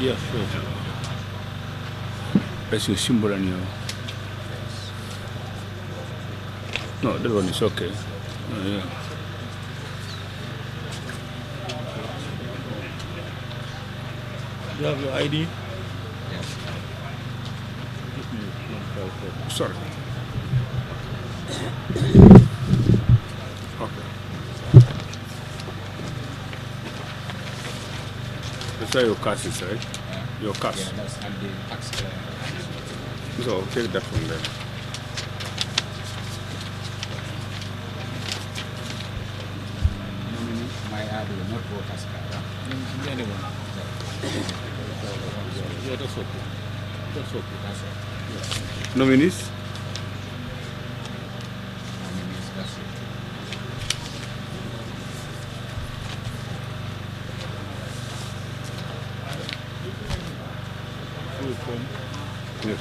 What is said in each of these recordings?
Yes, sure. That's your symbol and your... No, that one is okay. Yeah. You have your ID? Yes. Give me 154. Sorry. Okay. That's why your cast is, right? Your cast. Yeah, that's and the tax. So take that from there. My ID, not voters card. Anyone? Yeah, that's okay. That's okay. That's all. Nominees? Nominees, that's it. Full form. Yes.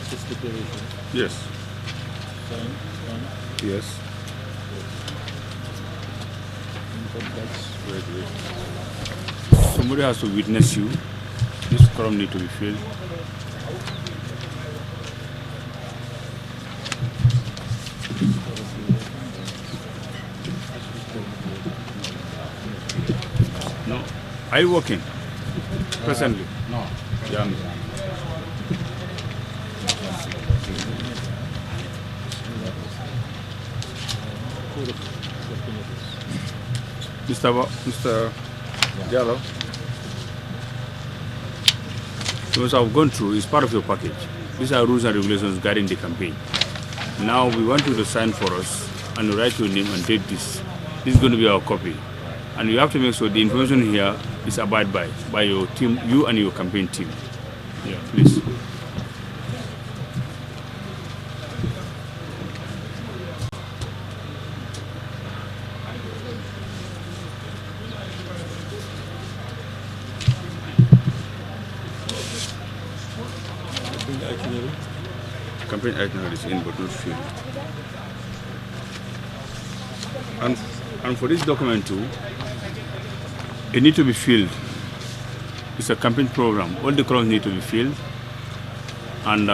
Assist declaration. Yes. Sign. Yes. Income tax. Wait. Somebody has to witness you. This column need to be filled. No. Are you working? Presently? No. Yeah. Mr. Diallo, because I've gone through, it's part of your package. These are rules and regulations guiding the campaign. Now we want you to sign for us and write your name and date this. This is going to be our copy. And you have to make sure the information here is abided by your team, you and your campaign team. Yeah, please. Campaign itinerary is in but not filled. And for this document too, it needs to be filled. It's a campaign program. All the columns need to be filled, and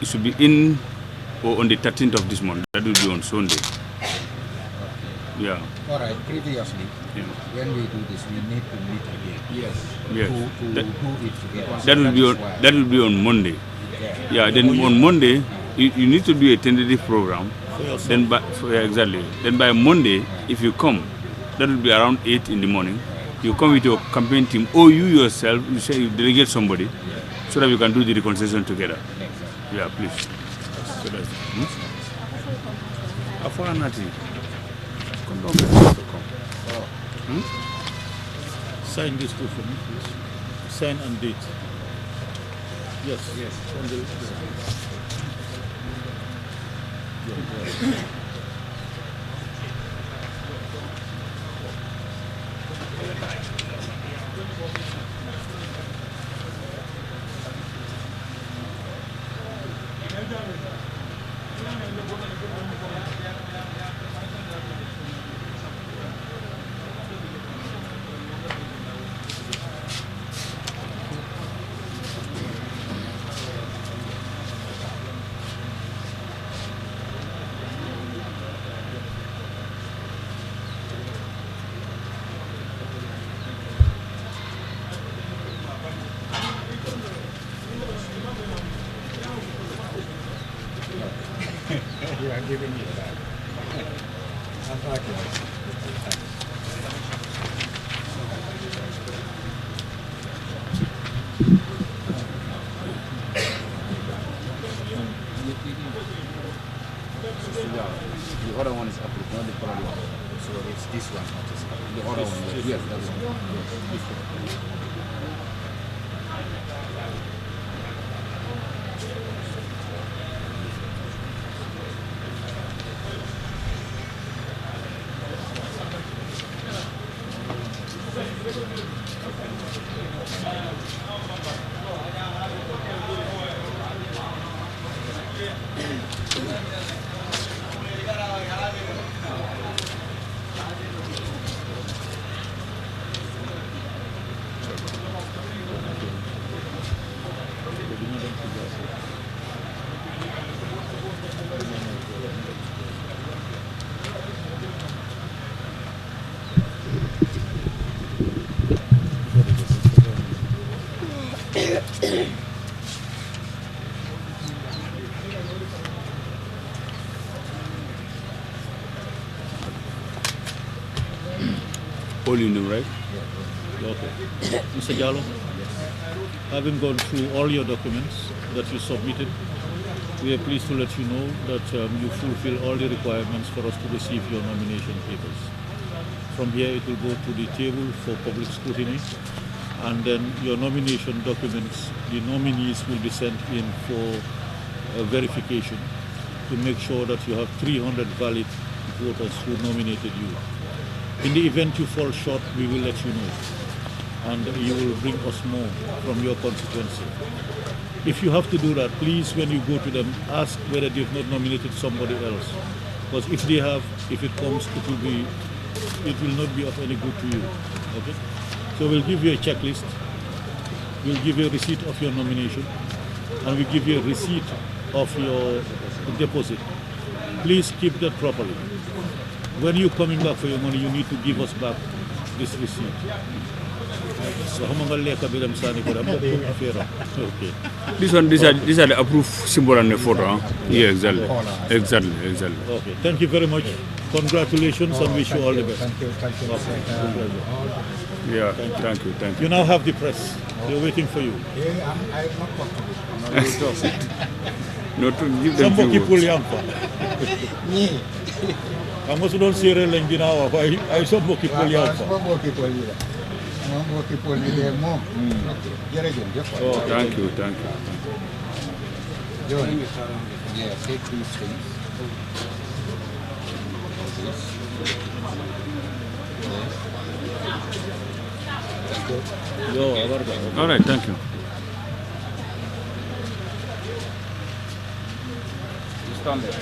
it should be in or on the 13th of this month. That will be on Sunday. Yeah. All right. Previously, Yeah. when we do this, we need to meet again. Yes. Yes. To do it together. That will be on. That will be on Monday. Yeah. Then on Monday, you need to do a tentative program. Then exactly. Then by Monday, if you come, that will be around 8 in the morning. You come with your campaign team, or you yourself. You say you delegate somebody, so that we can do the reconciliation together. Yeah, please. So that's. Afanati. Sign this too for me, please. Sign and date. Yes. Yes. On the, You are giving me that. I'm talking. The other one is approved, not the color one. So it's this one. The other one. Yes, that's one. Yes, this one. All you know, right? Okay. Mr. Jallo, having gone through all your documents that you submitted, we are pleased to let you know that you fulfill all the requirements for us to receive your nomination papers. From here, it will go to the table for public scrutiny, and then your nomination documents, the nominees will be sent in for verification to make sure that you have 300 valid voters who nominated you. In the event you fall short, we will let you know, and you will bring us more from your constituency. If you have to do that, please, when you go to them, ask whether they've not nominated somebody else. Because if they have, if it comes, it will not be of any good to you. Okay? So we'll give you a checklist, we'll give you a receipt of your nomination, and we'll give you a receipt of your deposit. Please keep that properly. When you're coming back for your money, you need to give us back this receipt. Okay. These are the approved symbol and the photo. Huh? Yeah, exactly. Okay. Thank you very much. Congratulations and wish you all the best. Thank you. Yeah, thank you. You now have the press. They're waiting for you. Yeah, I'm not comfortable. No, to give them Some few people words. young. I must not say real now. I some people young. Thank you. Yeah, take these things. All right, thank you. Stand there.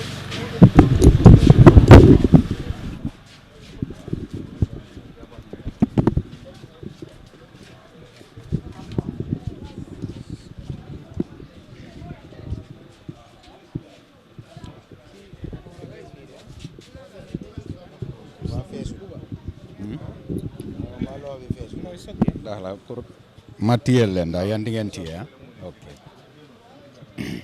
Material and I here. Okay. Good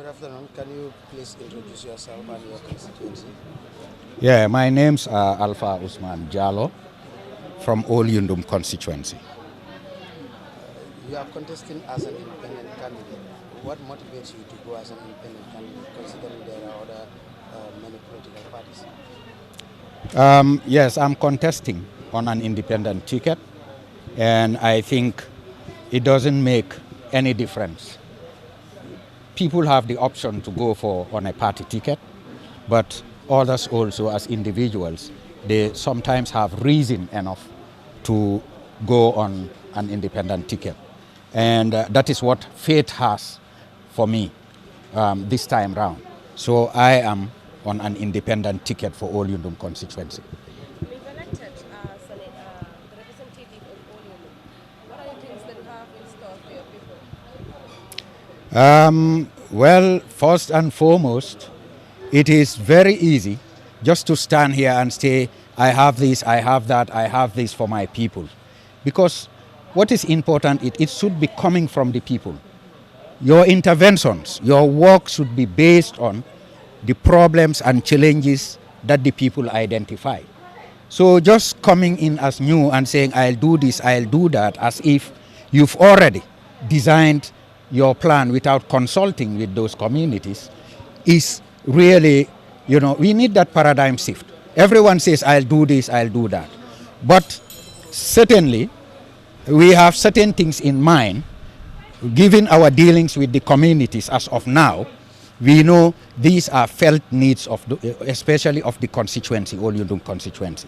afternoon. Can you please introduce yourself and your constituency? Yeah, my name's Alpha Usman Jallo from Old Yundum constituency. You are contesting as an independent candidate. What motivates you to go as an independent candidate, considering there are other many political parties? Yes, I'm contesting on an independent ticket, and I think it doesn't make any difference. People have the option to go on a party ticket, but others also as individuals, they sometimes have reason enough to go on an independent ticket. And that is what fate has for me this time round. So I am on an independent ticket for Old Yundum constituency. We've elected as the representative of Old Yundum. What are the things that you have in store for your people? Well, first and foremost, it is very easy just to stand here and say, I have this, I have that, I have this for my people. Because what is important, it should be coming from the people. Your interventions, your work should be based on the problems and challenges that the people identify. So just coming in as new and saying, I'll do this, I'll do that, as if you've already designed your plan without consulting with those communities, is really, we need that paradigm shift. Everyone says, I'll do this, I'll do that. But certainly, we have certain things in mind, given our dealings with the communities as of now. We know these are felt needs especially of the constituency, Old Yundum constituency.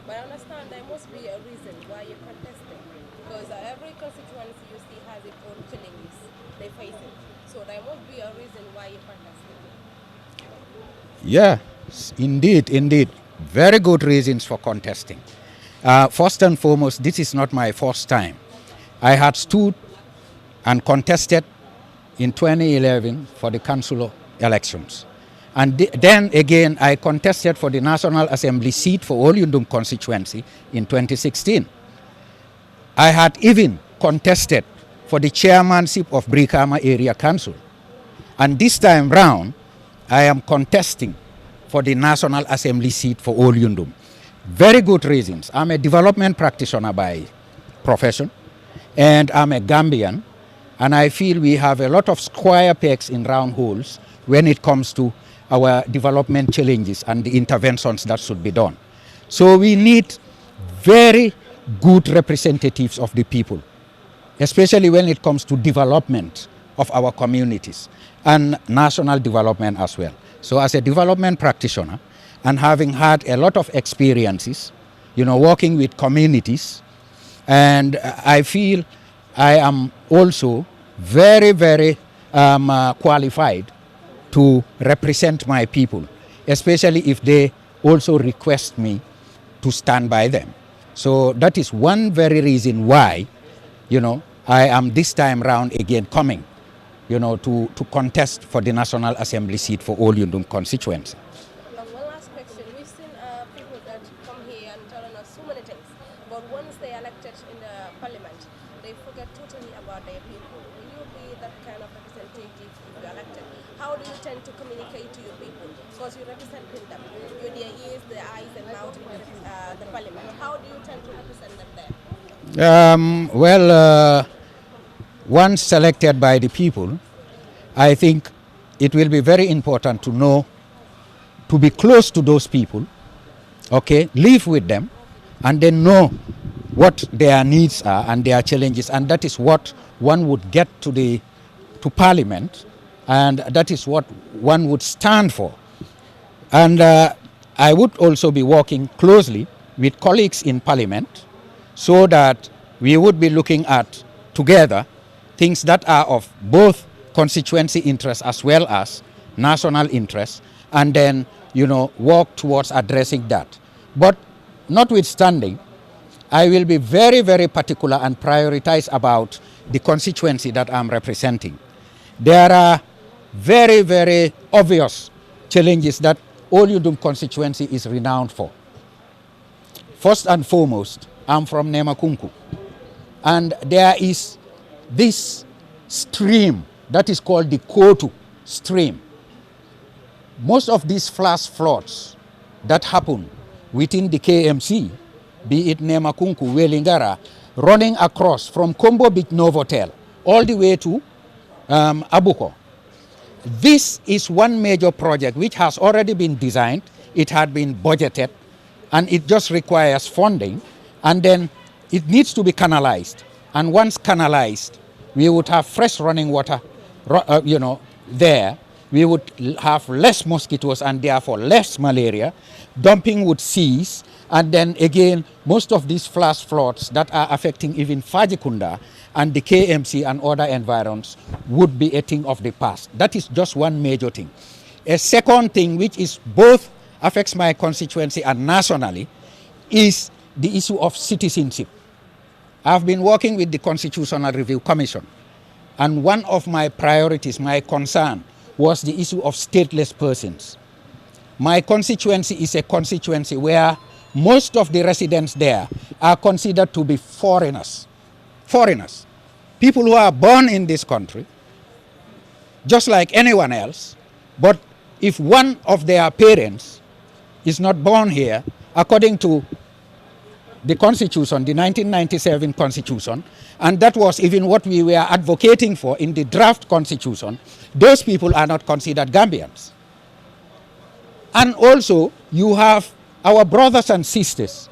But I understand there must be a reason why you're contesting. Because every constituency you see has its own challenges they face it. So there must be a reason why you're contesting. Yeah, indeed. Very good reasons for contesting. First and foremost, this is not my first time. I had stood and contested in 2011 for the council elections. And then again, I contested for the National Assembly seat for Olyundum constituency in 2016. I had even contested for the chairmanship of Brikama Area Council. And this time round, I am contesting for the National Assembly seat for Olyundum. Very good reasons. I'm a development practitioner by profession, and I'm a Gambian, and I feel we have a lot of square pegs in round holes when it comes to our development challenges and the interventions that should be done. So we need very good representatives of the people, especially when it comes to development of our communities and national development as well. So as a development practitioner and having had a lot of experiences, working with communities, and I feel I am also very, very qualified to represent my people, especially if they also request me to stand by them. So that is one very reason why, I am this time round again coming, to contest for the National Assembly seat for Olyundum constituency. One last question. We've seen people that come here and telling us so many things, but once they are elected in the parliament, they forget totally about their people. Will you be that kind of representative if you're elected? How do you tend to communicate to your people? Because you represent them. You're their ears, their eyes, and mouth in the parliament. How do you tend to represent them there? Once selected by the people, I think it will be very important to know, to be close to those people, okay, live with them, and then know what their needs are and their challenges, and that is what one would get to parliament, and that is what one would stand for. And I would also be working closely with colleagues in parliament so that we would be looking at together things that are of both constituency interests as well as national interests, and then, work towards addressing that. But notwithstanding, I will be very, very particular and prioritize about the constituency that I'm representing. There are very, very obvious challenges that Olyundum constituency is renowned for. First and foremost, I'm from Nemakunku, and there is this stream that is called the Kotu stream. Most of these flash floods that happen within the KMC, be it Nemakunku, Welingara, running across from Kombo Beach Novotel all the way to Abuko. This is one major project which has already been designed, it had been budgeted, and it just requires funding, and then it needs to be canalized. And once canalized, we would have fresh running water, there. We would have less mosquitoes and therefore less malaria. Dumping would cease. And then again, most of these flash floods that are affecting even Fajikunda and the KMC and other environs would be a thing of the past. That is just one major thing. A second thing, which is both affects my constituency and nationally, is the issue of citizenship. I've been working with the Constitutional Review Commission, and one of my priorities, my concern, was the issue of stateless persons. My constituency is a constituency where most of the residents there are considered to be foreigners. Foreigners. People who are born in this country, just like anyone else, but if one of their parents is not born here, according to the Constitution, the 1997 Constitution, and that was even what we were advocating for in the draft Constitution, those people are not considered Gambians. And also, you have our brothers and sisters,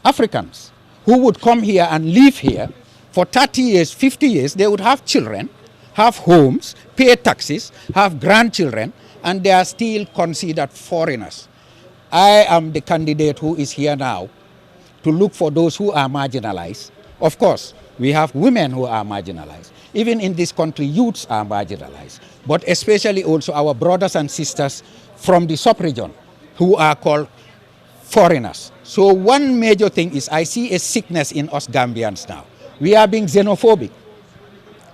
Africans, who would come here and live here for 30 years, 50 years. They would have children, have homes, pay taxes, have grandchildren, and they are still considered foreigners. I am the candidate who is here now to look for those who are marginalized. Of course, we have women who are marginalized. Even in this country, youths are marginalized, but especially also our brothers and sisters from the sub-region who are called foreigners. So one major thing is I see a sickness in us Gambians now. We are being xenophobic.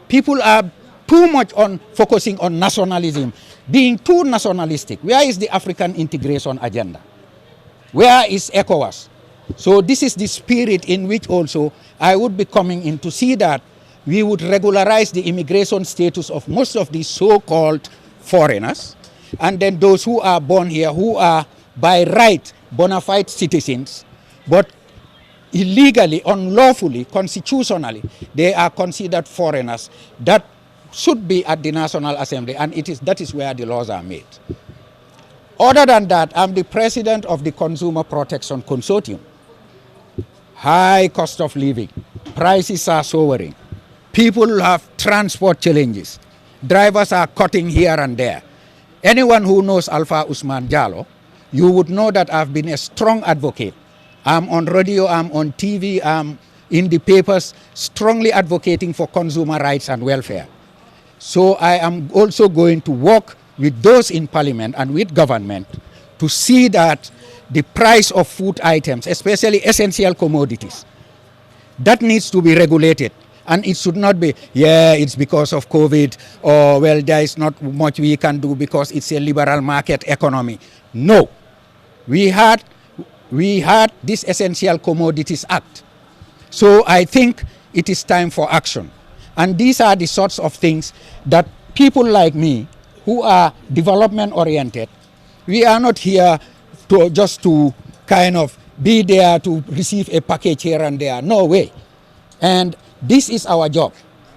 People are too much on focusing on nationalism, being too nationalistic. Where is the African integration agenda? Where is ECOWAS? So this is the spirit in which also I would be coming in to see that we would regularize the immigration status of most of these so-called foreigners, and then those who are born here, who are by right bona fide citizens, but illegally, unlawfully, constitutionally, they are considered foreigners. That should be at the National Assembly, and that is where the laws are made. Other than that, I'm the president of the Consumer Protection Consortium. High cost of living, prices are soaring, people have transport challenges, drivers are cutting here and there. Anyone who knows Alpha Usman Jallow, you would know that I've been a strong advocate. I'm on radio, I'm on TV, I'm in the papers, strongly advocating for consumer rights and welfare. So I am also going to work with those in parliament and with government to see that the price of food items, especially essential commodities, that needs to be regulated. And it should not be, yeah, it's because of COVID, or well, there is not much we can do because it's a liberal market economy. No. We had this Essential Commodities Act. So I think it is time for action. And these are the sorts of things that people like me, who are development oriented, we are not here just to kind of be there to receive a package here and there. No way. And this is our job.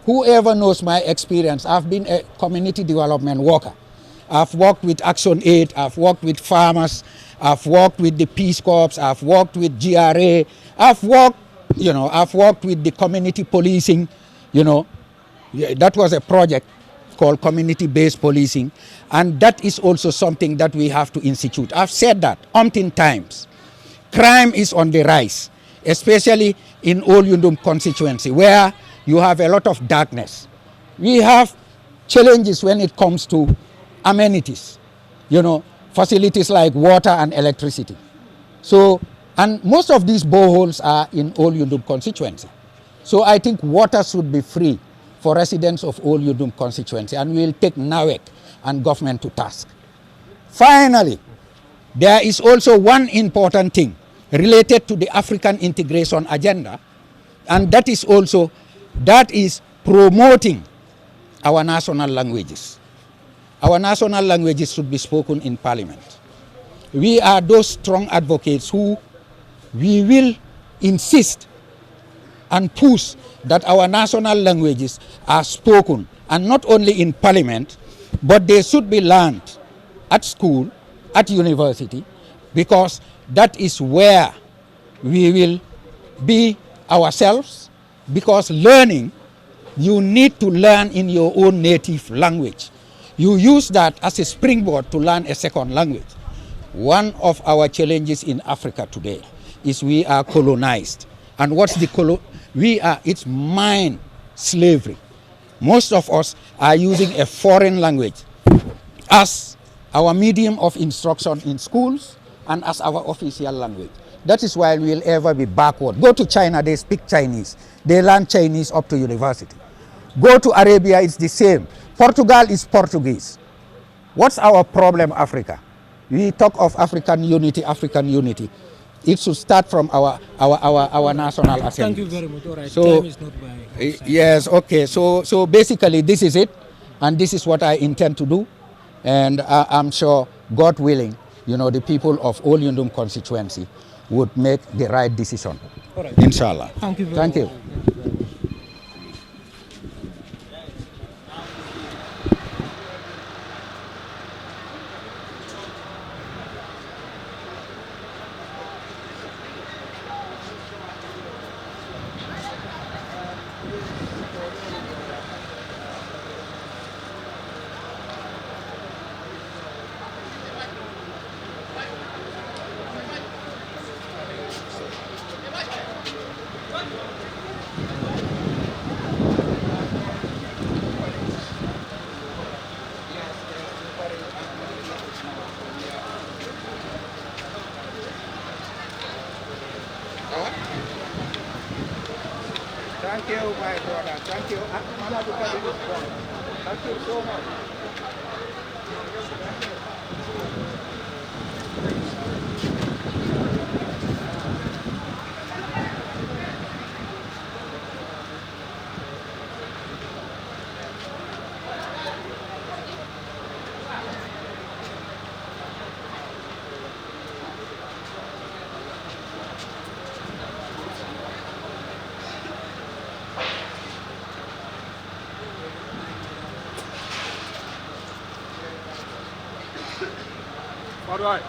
Whoever knows my experience, I've been a community development worker. I've worked with Action Aid, I've worked with farmers, I've worked with the Peace Corps, I've worked with GRA, I've worked with the community policing, that was a project called community-based policing, and that is also something that we have to institute. I've said that umpteen times. Crime is on the rise, especially in Old Yundum constituency, where you have a lot of darkness. We have challenges when it comes to amenities, facilities like water and electricity. So, and most of these boreholes are in Old Yundum constituency. So I think water should be free for residents of Old Yundum constituency, and we will take NAWEC and government to task. Finally, there is also one important thing related to the African integration agenda, and that is promoting our national languages. Our national languages should be spoken in parliament. We are those strong advocates who we will insist and push that our national languages are spoken, and not only in parliament, but they should be learned at school, at university, because that is where we will be ourselves. Because learning, you need to learn in your own native language. You use that as a springboard to learn a second language. One of our challenges in Africa today is we are colonized. And what's the it's mind slavery. Most of us are using a foreign language as our medium of instruction in schools and as our official language. That is why we'll ever be backward. Go to China, they speak Chinese. They learn Chinese up to university. Go to Arabia, it's the same. Portugal is Portuguese. What's our problem, Africa? We talk of African unity. It should start from our national assembly. Thank you very much. All right. So, time is not by yes, okay. So basically, this is it, and this is what I intend to do, and I'm sure, God willing, the people of Old Yundum constituency would make the right decision. All right. Inshallah. Thank you very Thank much. you. Thank you, my brother. Thank you. Thank you so much. All right.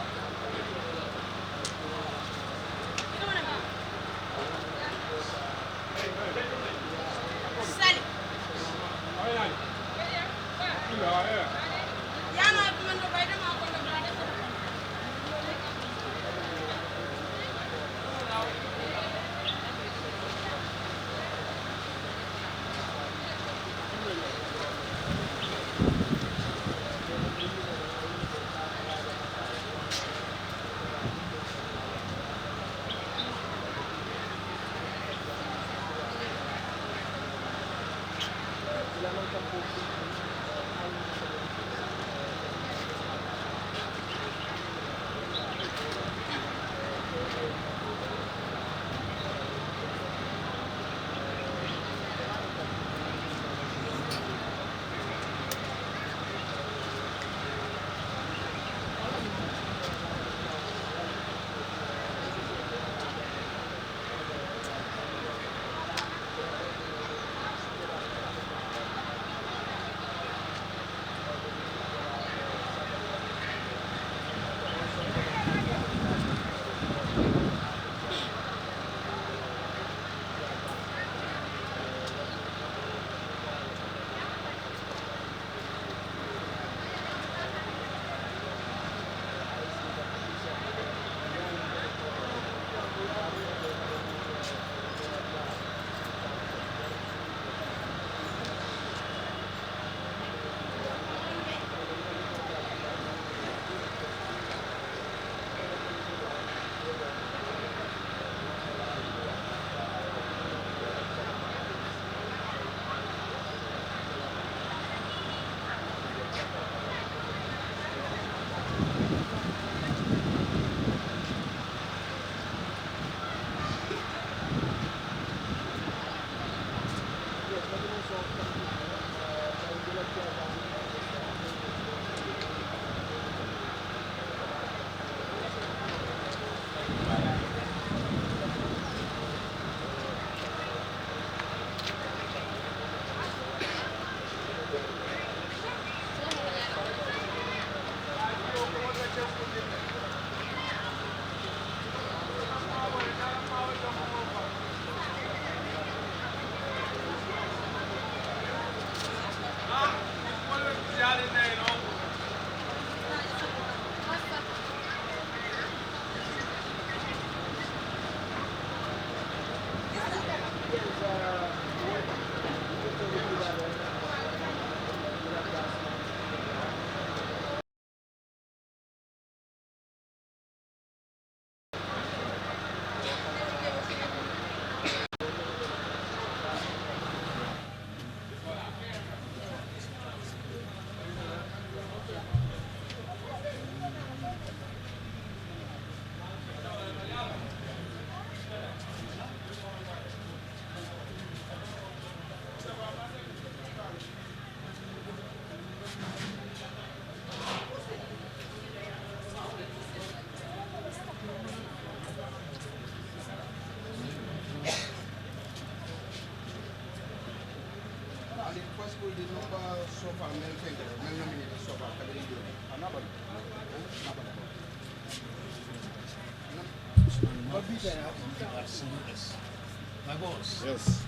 My boss. Yes.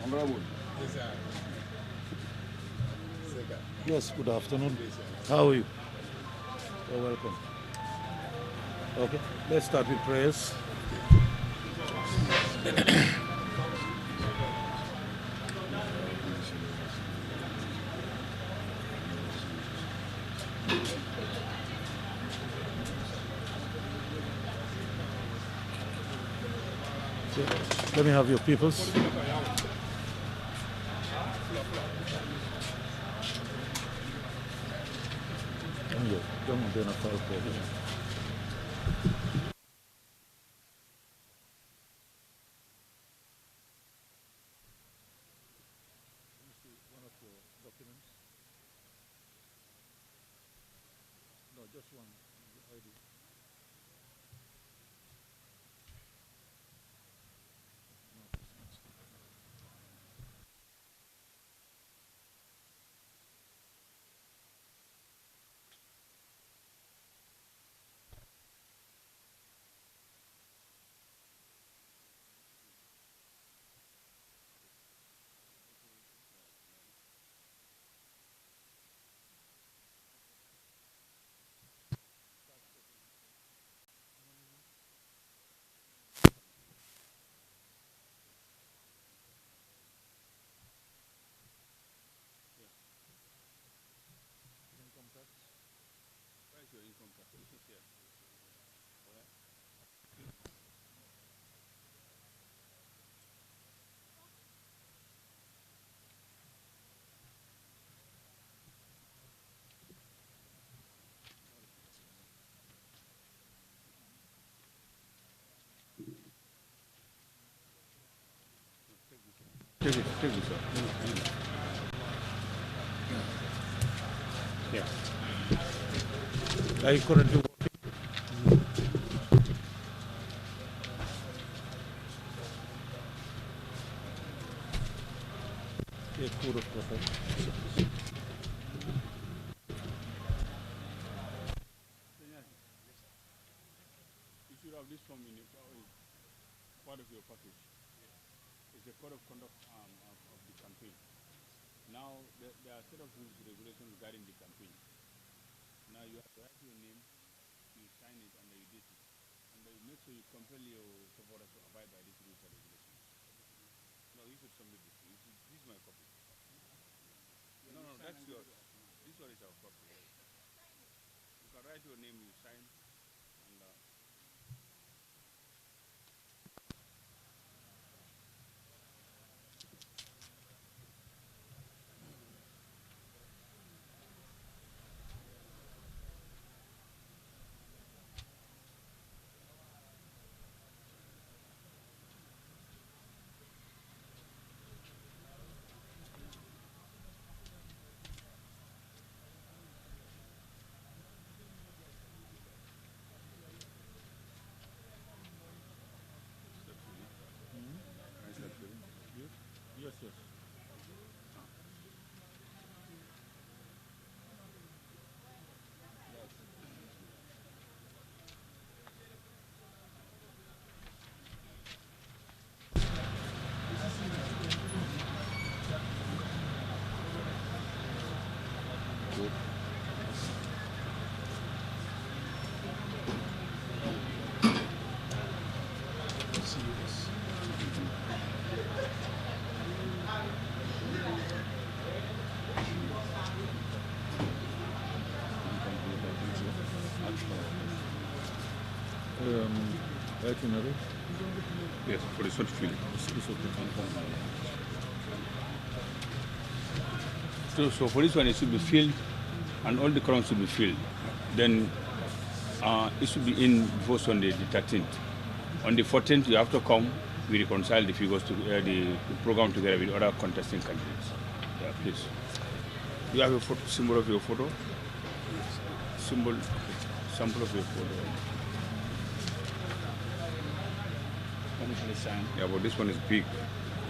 Honorable. Yes, good afternoon. How are you? You're welcome. Okay, let's start with prayers. So, let me have your papers. One of your documents. No, just one ID. Income tax. Where is your income tax? This is here. Where? Take this out. Yeah. Are you currently working? Take code of conduct. You should have this form in it, part of your package. It's a code of conduct of the campaign. Now, there are a set of rules and regulations guiding the campaign. Now, you have to write your name, you sign it, and you date it. And you make sure you compel your supporters to abide by these rules and regulations. No, you should submit this. This is my copy. No, that's yours. This one is our copy. You can write your name, you sign, and Yes, yes. Itinerary. yes, for the short film. So for this one, it should be filled, and all the columns should be filled. Then it should be in before Sunday, the 13th. On the 14th, you have to come. We reconcile the figures to the program together with other contesting candidates. Yeah, please. You have a photo, symbol of your photo. Sample of your photo. Yeah, but this one is big.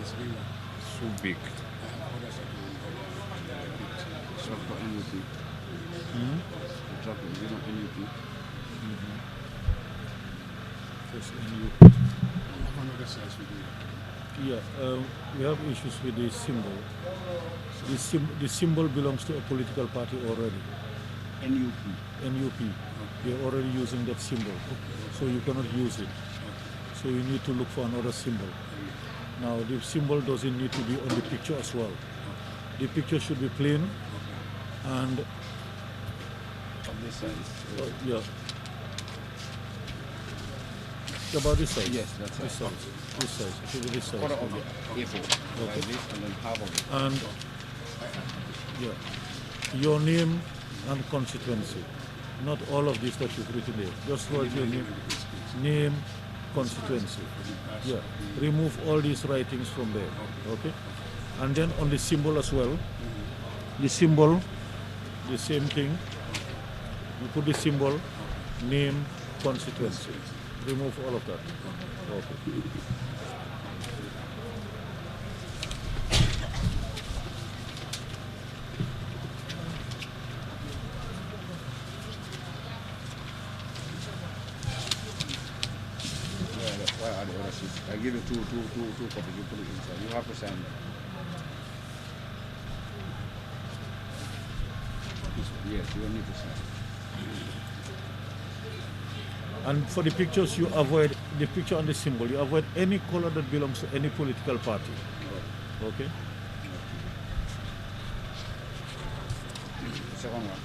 It's big. So big. So for NUP. Drop it, you know NUP. First NUP. Another size we do. Yeah, we have issues with the symbol. The symbol belongs to a political party already. NUP. NUP. They're already using that symbol. So you cannot use it. So you need to look for another symbol. Now the symbol doesn't need to be on the picture as well. The picture should be plain and From this size. yeah. About this size? Yes, that's This right. size. This size. It will be this size. Quarter of it, A4, like this, and then half of it. And yeah, your name and constituency. Not all of this that you've written there. Just write your name, constituency. Yeah. Remove all these writings from there. Okay. And then on the symbol as well. The symbol, the same thing. You put the symbol, name, constituency. Remove all of that. Okay. Why are the other sheets? I give you two copies. You put it inside. You have to sign that. Yes, you will need to sign. And for the pictures, you avoid the picture on the symbol. You avoid any color that belongs to any political party. Okay. The second one.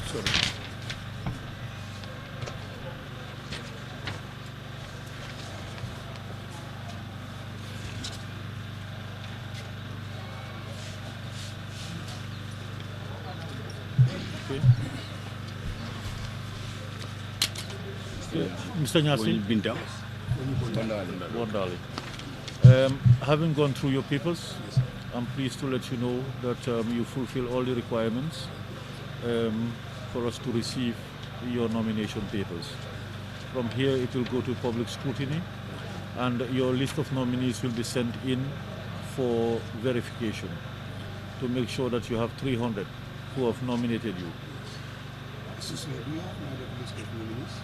Sorry. Okay. Mr. Nyasi, Binta. Wardali. Having gone through your papers, I'm pleased to let you know that you fulfill all the requirements for us to receive your nomination papers. From here, it will go to public scrutiny, and your list of nominees will be sent in for verification to make sure that you have 300 who have nominated you. Excuse me, do you have my list of nominees?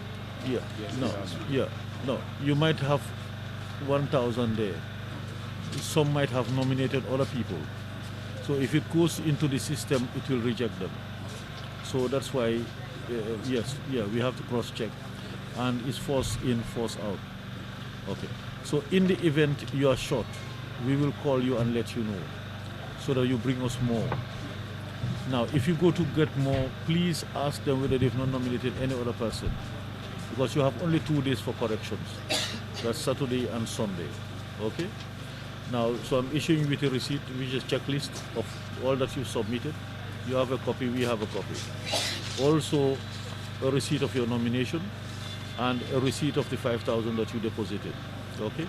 No. You might have 1,000 there. Some might have nominated other people. So if it goes into the system, it will reject them. So that's why, we have to cross-check, and it's force in, force out. Okay. So in the event you are short, we will call you and let you know, so that you bring us more. Now, if you go to get more, please ask them whether they've not nominated any other person, because you have only 2 days for corrections. That's Saturday and Sunday. Okay? Now, so I'm issuing you with a receipt, which is a checklist of all that you submitted. You have a copy, we have a copy. Also, a receipt of your nomination and a receipt of the 5,000 that you deposited. Okay?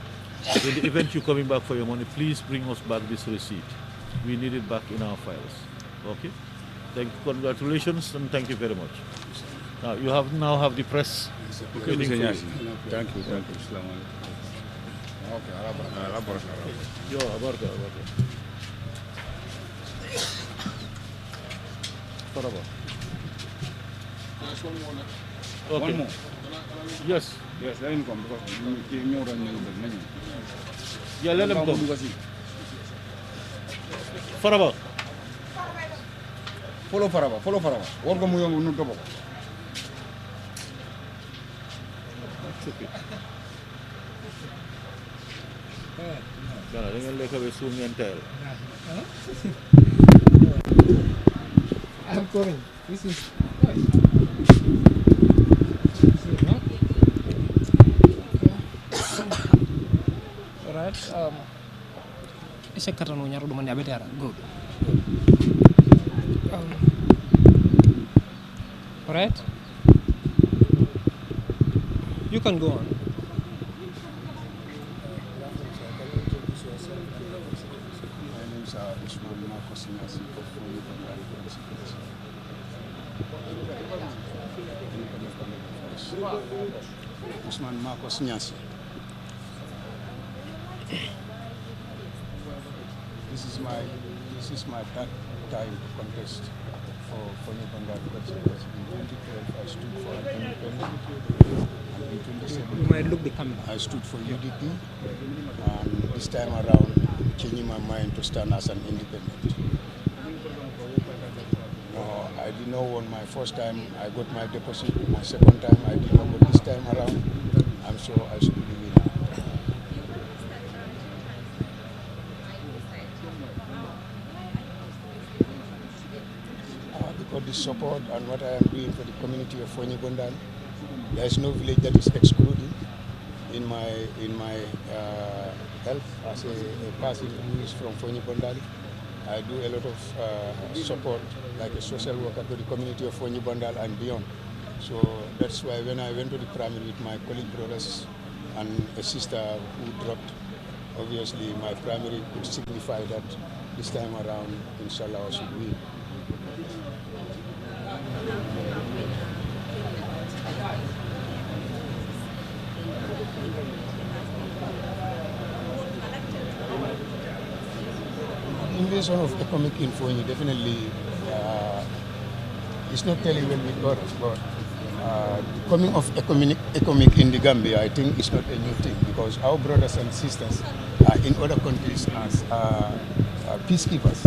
In the event you're coming back for your money, please bring us back this receipt. We need it back in our files. Okay? Congratulations and thank you very much. Now you now have the press. Okay, Mr. Nyasi. Thank you. Assalamu alaikum. Okay, Yo, abarca. Paraba. Okay. One more. Yes. Yes, let him come because you run many. Yeah, let them come. Faraba. Follow Faraba. What come you no double? Okay. Jangan dengan leka besung yang tel. I'm coming. This is. Alright. Isa karena nyaro duman diabetes ya. Good. Alright. You can go on. Usman Marcos Nyasi. This is my third time to contest for Uganda because in 2012 I stood for independence, and in 2017 You might look the camera. I stood for UDP, and this time around changing my mind to stand as an independent. No, I did not win my first time. I got my deposit. My second time I did not, but this time around I'm sure I should be the winner. Because the support and what I am doing for the community of Fonyi Bondal, there is no village that is excluded in my health as a person who is from Fonyi Bondal. I do a lot of support, like a social worker to the community of Fonyi Bondal and beyond. So that's why when I went to the primary with my colleague brothers and a sister who dropped, obviously my primary could signify that this time around, inshallah, I should win. Invasion of economic info, definitely it's not telling well with God, but coming of economic in the Gambia, I think it's not a new thing, because our brothers and sisters in other countries as peacekeepers.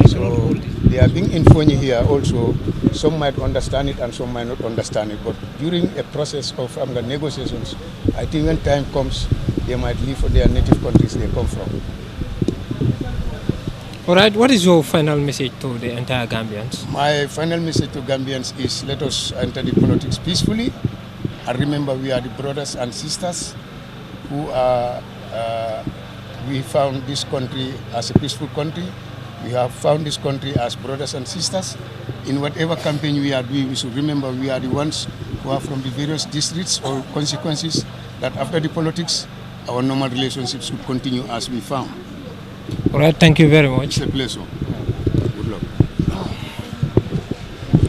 So they are being informed here also. Some might understand it and some might not understand it, but during a process of negotiations, I think when time comes, they might leave for their native countries they come from. All right, what is your final message to the entire Gambians? My final message to Gambians is let us enter the politics peacefully, and remember we are the brothers and sisters who are, we found this country as a peaceful country. We have found this country as brothers and sisters. In whatever campaign we are doing, we should remember we are the ones who are from the various districts or consequences, that after the politics, our normal relationships should continue as we found. All right, thank you very much. It's a pleasure. Good luck.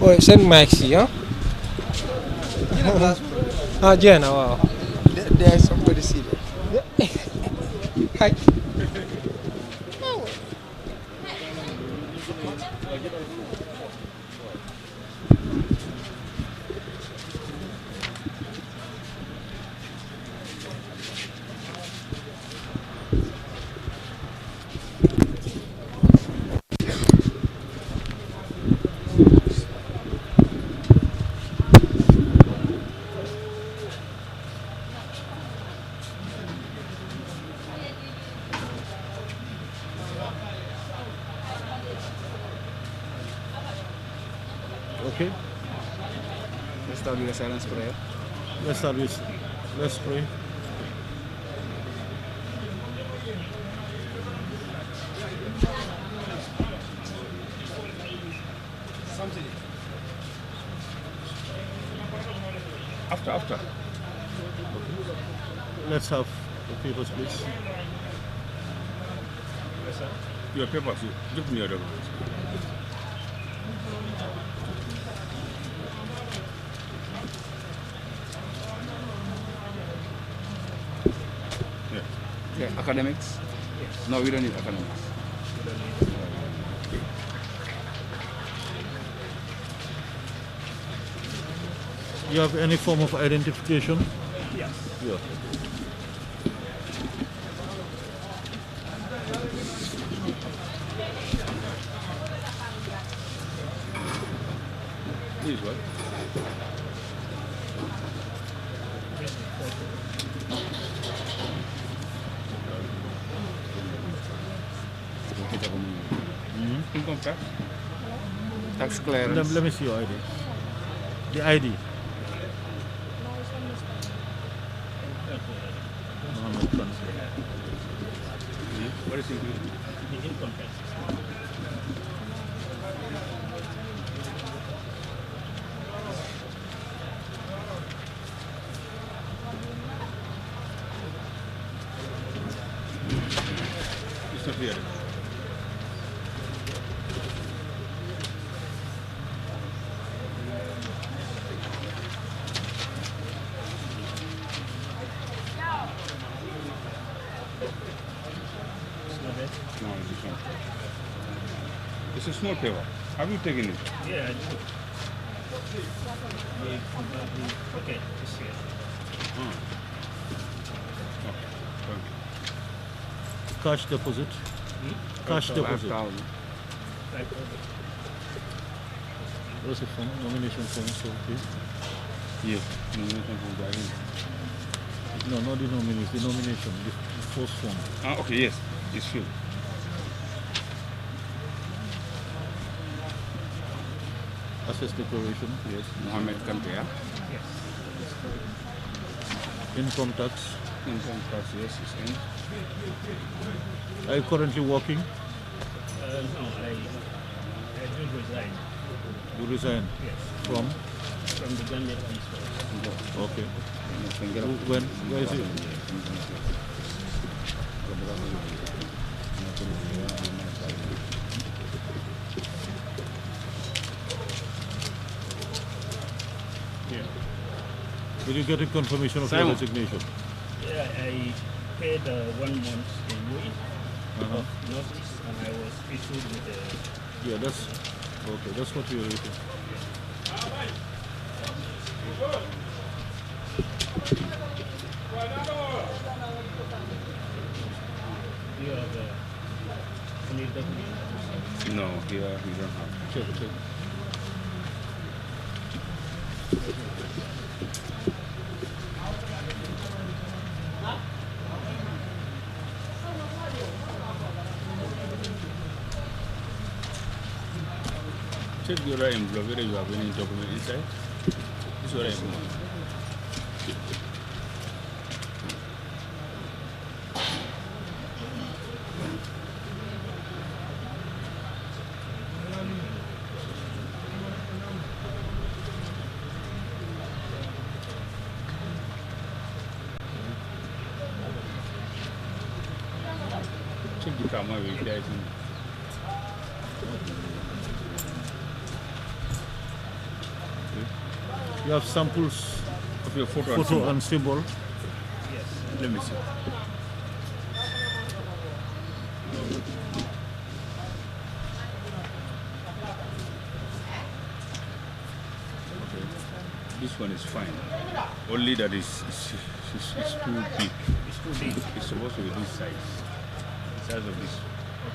Oh, send Max here. Jenna, wow. There is somebody seated. Hi. Okay, Let's start with a silence prayer. let's pray. After. Let's have the papers, please. Your papers, give me your documents. Yeah, academics? Yes. No, we don't need academics. You have any form of identification? Yes. Yeah. Please, what? Income tax? Tax clearance. Let me see your ID. The ID. Mohammed Kansi. What is included? The income tax. It's not here. No, it's not. It's a small paper. Have you taken it? Yeah, I do. Okay, it's here. Okay, thank you. Cash deposit. Cash deposit. 5,000. What's the form? Nomination form. So, okay. Yes, nomination for Bahrain. No, not the nomination. The nomination. The first form. Ah, okay, yes, it's filled. Access declaration. Yes, Mohammed Kantea. Income tax. Income tax, yes, it's in. Are you currently working? No, I did resign You resign from? from the Gambia Police Force. Okay. When? Where is it? Yeah. Did you get a confirmation of your Simon. resignation? Yeah, I paid 1 month away Uh-huh. of notice, and I was issued with a Yeah, that's okay. That's what you're waiting. you have any document. No, here we don't have. Check, check. Check the other envelope whether you have any document inside. This other envelope. Check the camera if there is any. You have samples, Of your photo, and photo symbol. and symbol. Yes. Let me see. This one is fine. Only that it's too big. It's too big. It's supposed to be this size. The size of this.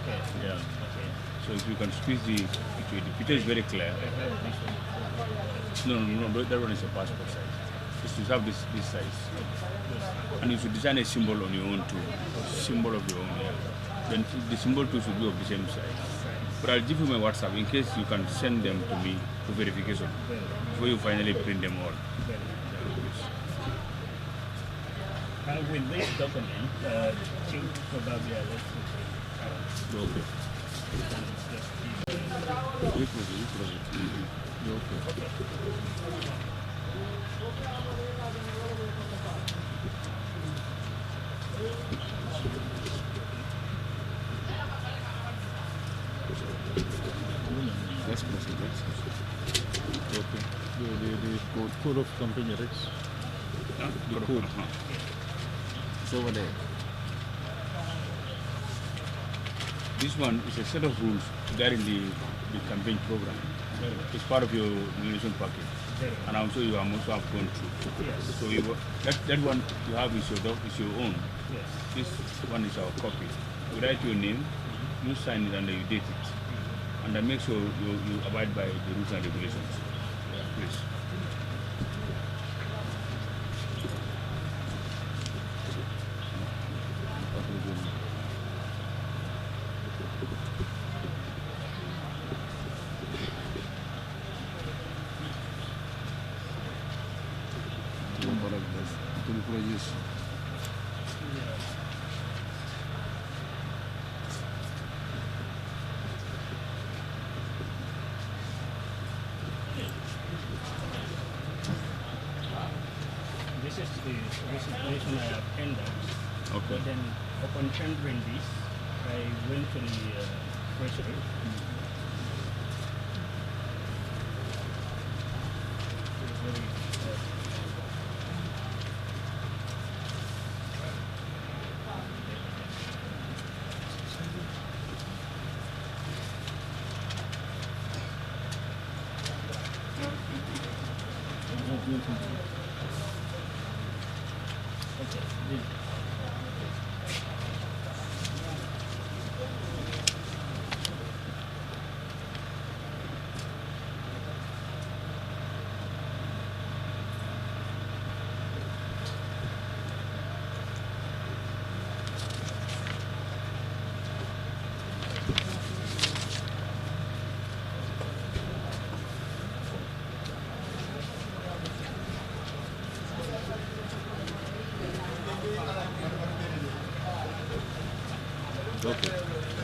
Okay. Yeah. Okay. So if you can squeeze the picture is very clear. I have this one. No, that one is a passport size. It's to have this size. And you should design a symbol on your own too. Symbol of your own, yeah. Then the symbol too should be of the same size. But I'll give you my WhatsApp in case you can send them to me for verification before you finally print them all. With this document, think probably I left it. Okay. Let's proceed. Okay. The code of company ethics. The code. It's over there. This one is a set of rules regarding the campaign program. It's part of your nomination package. And also you are also have gone through. Yes. So that one you have is your own. Yes. This one is our copy. You write your name, you sign it and then you date it. And then make sure you abide by the rules and regulations. Please. This is the resignation I have tendered. Okay. But then upon tendering this, I went to the treasury.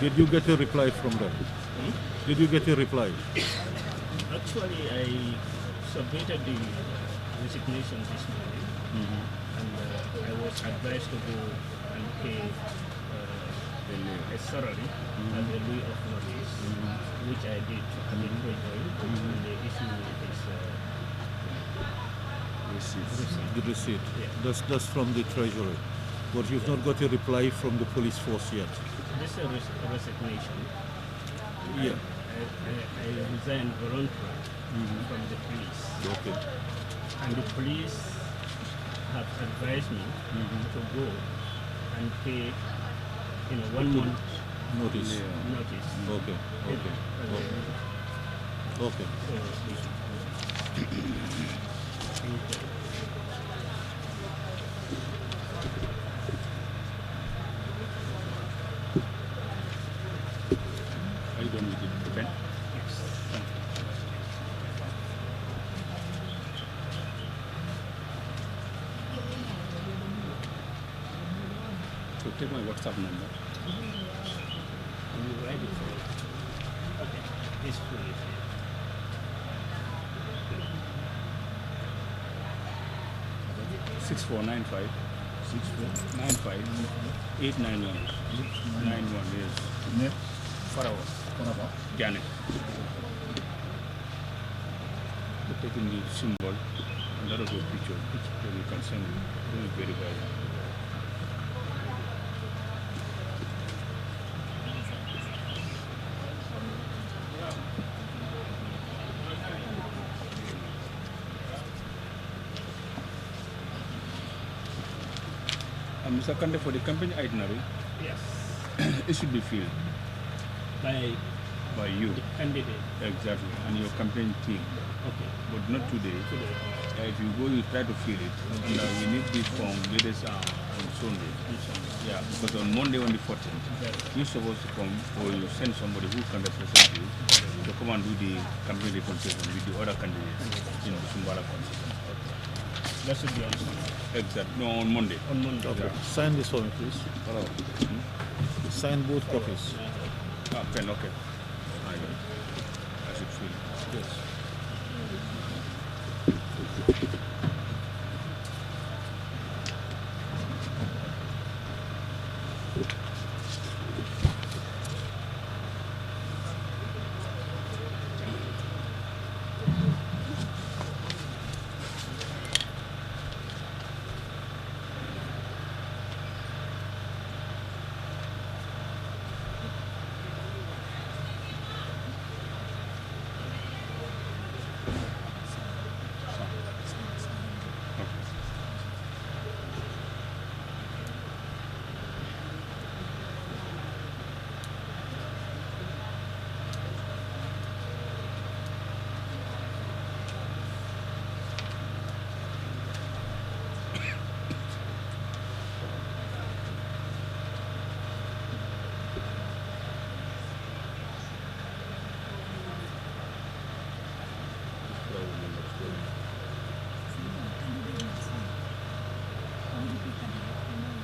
Did you get a reply from them? Did you get a reply? Actually, I submitted the resignation this morning, and I was advised to go and pay a salary and a leave of notice, which I did at the treasury, and they issued this receipt. The receipt. Yeah. That's from the treasury. But you've not got a reply from the police force yet. This is a resignation. Yeah. I resigned voluntarily from the police. Okay. And the police have advised me to go and pay 1 month Notice. notice. Okay. Okay. Okay. Okay. Are you done with the pen? So take my WhatsApp number. Can you write it for me? Okay. This fully. 6495 6495 891 91 yes. Farawa. Janet. Taking the symbol and that of your picture, then you can send it. This is very bad. Mr. Kande, for the campaign itinerary, Yes. it should be filled By by you. the candidate. Exactly, and your campaign team. Okay. But not today. Today. If you go, you try to fill it. And we need this form latest on Sunday. And so on. Yeah, because on Monday, on the 14th, you're supposed to come or you send somebody who can represent you to come and do the campaign reconciliation with the other candidates in the Sumbala constituency. That should be on Sunday. Exactly. No, on Monday. On Monday. Okay. Sign this for me, please. Hello. Sign both copies. Pen, okay. I should fill. Yes.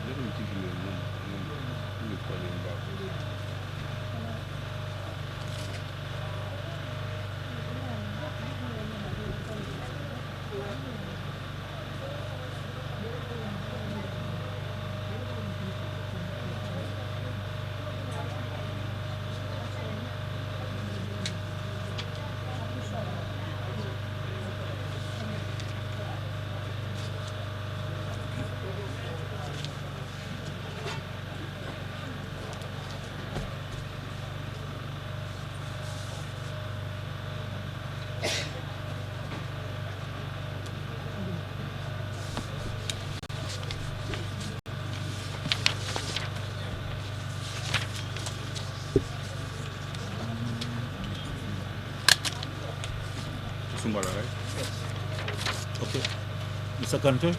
Let me give you a number. Let me call him back. Sumbala, right? Okay. Mr. Kante,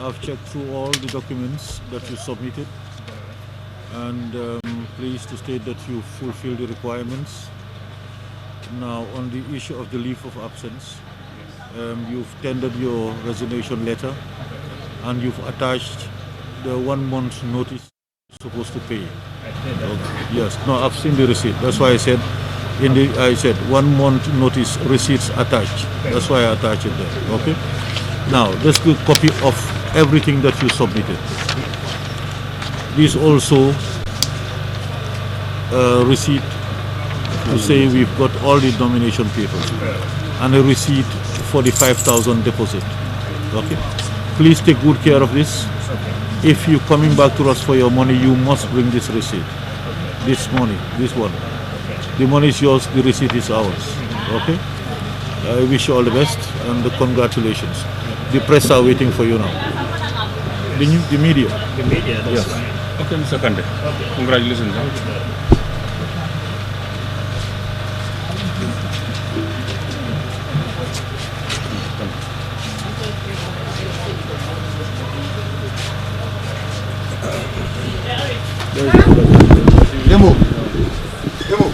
I've checked through all the documents that you submitted and pleased to state that you fulfill the requirements. Now, on the issue of the leave of absence, you've tendered your resignation letter and you've attached the 1 month notice supposed to pay. I paid that. Okay. Yes, no, I've seen the receipt. That's why I said, I said 1 month notice receipts attached. That's why I attached it there. Okay. Now let's do a copy of everything that you submitted. This also a receipt to say we've got all the nomination papers and a receipt for the 5,000 deposit. Okay. Please take good care of this. If you're coming back to us for your money, you must bring this receipt. This money, this one. The money is yours, the receipt is ours. Okay? I wish you all the best and congratulations. The press are waiting for you now. The media. The media, that's Yes. fine. Okay, Mr. Kande. Congratulations. Demo. Demo.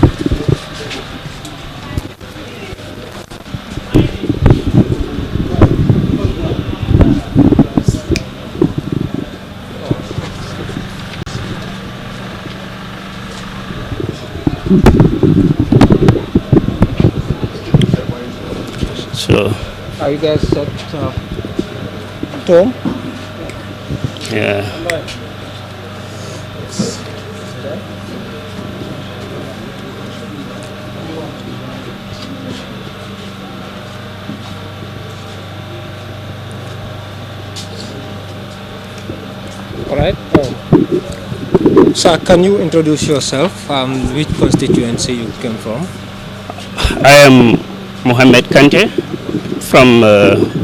So, Are you guys set, Tom? yeah. All right. Sir, can you introduce yourself? Which constituency you came from? I am Mohammed Kante from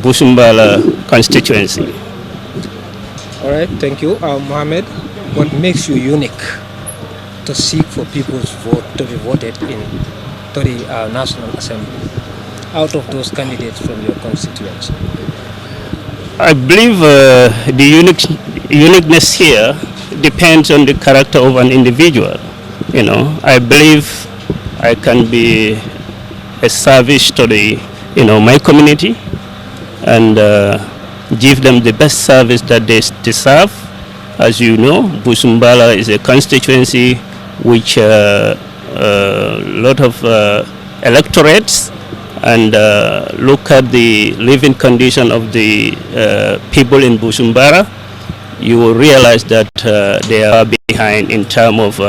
Busumbala constituency. All right, thank you. Mohammed, what makes you unique to seek for people's vote to be voted in to the National Assembly out of those candidates from your constituency? I believe the uniqueness here depends on the character of an individual. You know, I believe I can be a service to the, my community and give them the best service that they deserve. As you know, Busumbala is a constituency which a lot of electorates, and look at the living condition of the people in Busumbara, you will realize that they are behind in terms of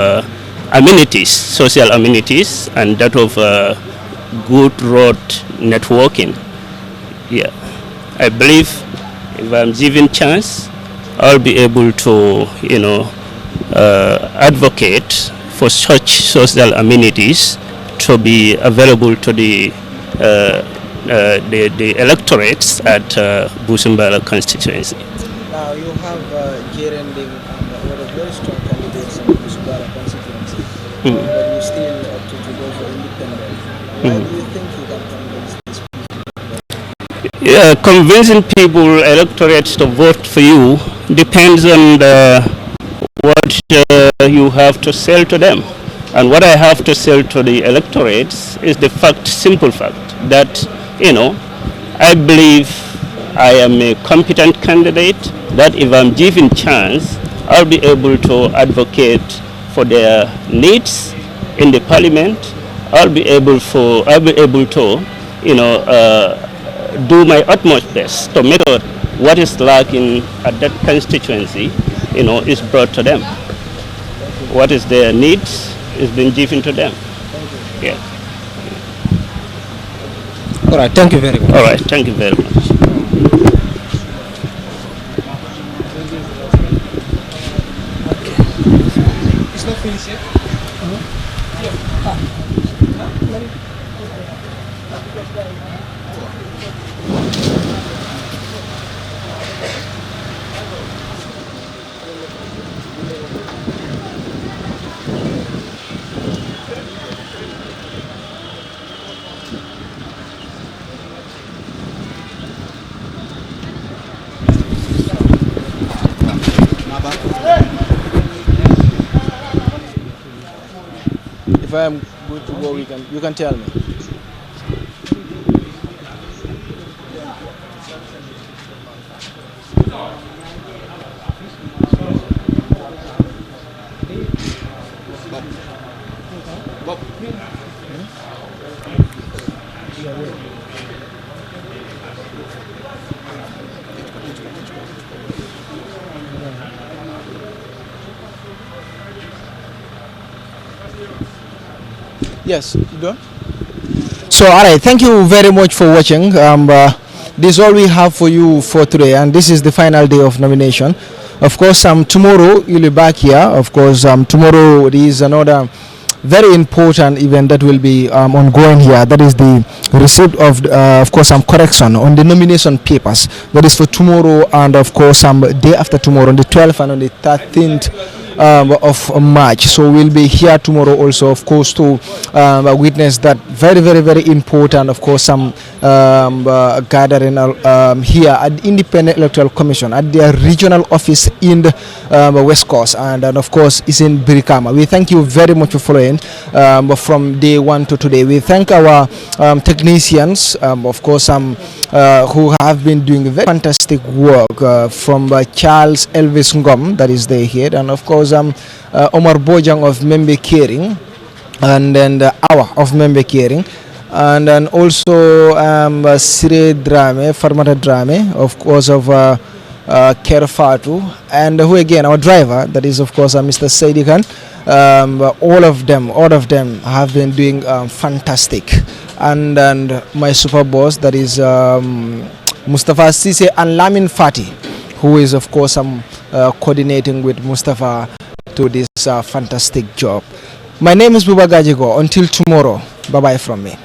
amenities, social amenities, and that of good road networking. Yeah, I believe if I'm given chance, I'll be able to, advocate for such social amenities to be available to the electorates at Busumbala constituency. Now you have Gerending and a lot of very strong candidates in the Busumbala constituency, but you still to go for independent. Why do you think you can convince these people? Yeah, convincing people, electorates to vote for you depends on what you have to sell to them. And what I have to sell to the electorates is the simple fact that, I believe I am a competent candidate, that if I'm given chance, I'll be able to advocate for their needs in the parliament. I'll be able to, do my utmost best to make sure what is lacking at that constituency, is brought to them. What is their needs is being given to them. Yeah. All right, thank you very much. All right, thank you very much. It's not finished yet? If I am good to go, you can tell me. Yes, you done? So, all right, thank you very much for watching. This is all we have for you for today, and this is the final day of nomination. Of course, tomorrow you'll be back here. Of course, tomorrow there is another very important event that will be ongoing here. That is the receipt of course, some correction on the nomination papers. That is for tomorrow, and of course, day after tomorrow, on the 12th and on the 13th of March. So we'll be here tomorrow also, of course, to witness that very important, of course, some gathering here at the Independent Electoral Commission at their regional office in the West Coast, and of course is in Brikama. We thank you very much for following from day one to today. We thank our technicians, of course, who have been doing very fantastic work, from Charles Elvis Ngom, that is the head, and of course Omar Bojang of Membe Caring, and then the hour of Membe Caring, and then also Sire Drame, Farmata Drame, of course, of Kerr Fatou, and who again, our driver, that is of course Mr. Saidi Khan. All of them have been doing fantastic, and my super boss, that is Mustafa Sise and Lamin Fati, who is of course coordinating with Mustafa to this fantastic job. My name is Buba Gajigo. Until tomorrow, bye bye from me.